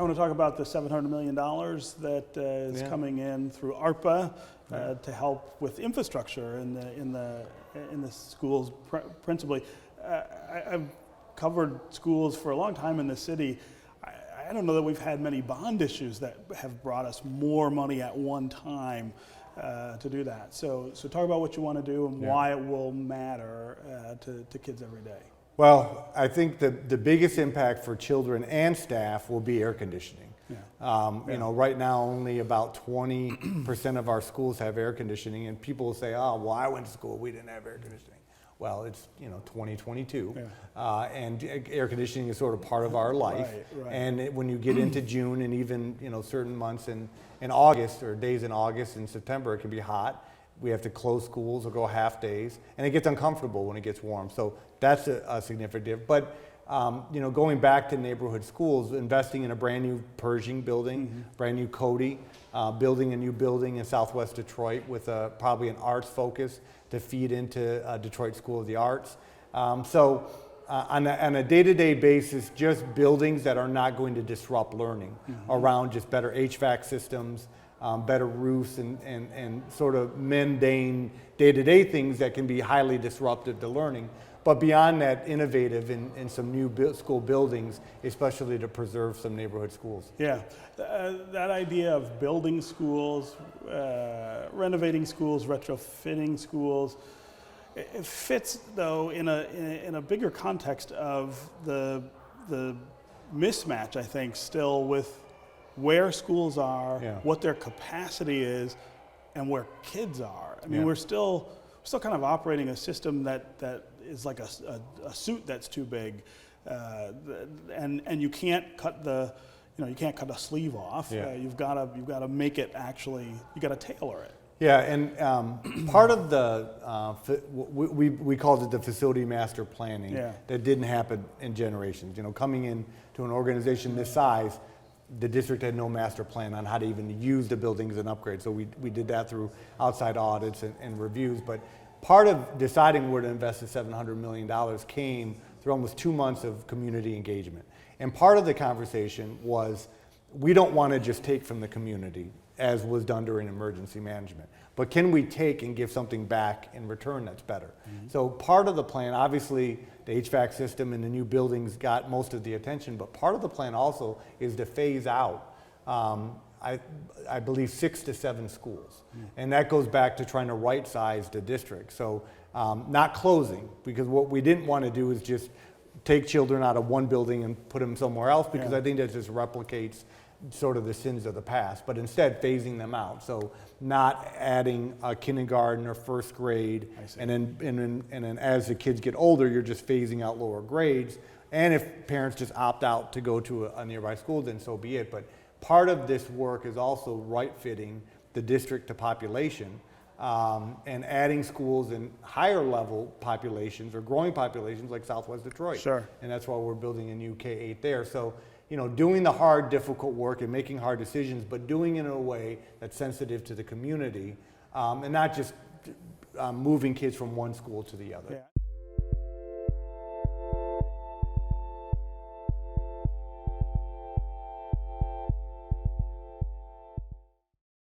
want to talk about the $700 million that is coming in through ARPA to help with infrastructure in the schools principally. I've covered schools for a long time in the city. I don't know that we've had many bond issues that have brought us more money at one time to do that. So talk about what you want to do and why it will matter to kids every day. Well, I think the biggest impact for children and staff will be air conditioning. You know, right now only about 20% of our schools have air conditioning, and people will say, oh, well, I went to school, we didn't have air conditioning. Well, it's 2022, and air conditioning is sort of part of our life. Right. And when you get into June and even certain months in August, or days in August and September, it can be hot. We have to close schools or go half days, and it gets uncomfortable when it gets warm. So that's a significant difference. But going back to neighborhood schools, investing in a brand new Pershing building, brand new Cody, building a new building in Southwest Detroit with probably an arts focus to feed into Detroit School of the Arts. So on a day-to-day basis, just buildings that are not going to disrupt learning around just better HVAC systems, better roofs, and sort of mundane day-to-day things that can be highly disruptive to learning. But beyond that, innovative in some new school buildings, especially to preserve some neighborhood schools. Yeah, that idea of building schools, renovating schools, retrofitting schools, it fits though in a bigger context of the mismatch, I think, still with where schools are, what their capacity is, and where kids are. I mean, we're still kind of operating a system that is like a suit that's too big, and you can't cut you can't cut a sleeve off. You've got to make it actually. You got to tailor it. Yeah, and part of the we called it the facility master planning that didn't happen in generations. Coming into an organization this size, the district had no master plan on how to even use the buildings and upgrade. So we did that through outside audits and reviews. But part of deciding where to invest the $700 million came through almost 2 months of community engagement. And part of the conversation was, we don't want to just take from the community, as was done during emergency management, but can we take and give something back in return that's better? So part of the plan, obviously the HVAC system and the new buildings got most of the attention, but part of the plan also is to phase out, I believe 6 to 7 schools. And that goes back to trying to right size the district. So not closing, because what we didn't want to do is just take children out of one building and put them somewhere else, because I think that just replicates sort of the sins of the past, but instead phasing them out. So not adding a kindergarten or first grade, and then as the kids get older, you're just phasing out lower grades. And if parents just opt out to go to a nearby school, then so be it. But part of this work is also right-fitting the district to population, and adding schools in higher level populations or growing populations like Southwest Detroit. Sure. And that's why we're building a new K-8 there. So, doing the hard, difficult work and making hard decisions, but doing it in a way that's sensitive to the community, and not just moving kids from one school to the other.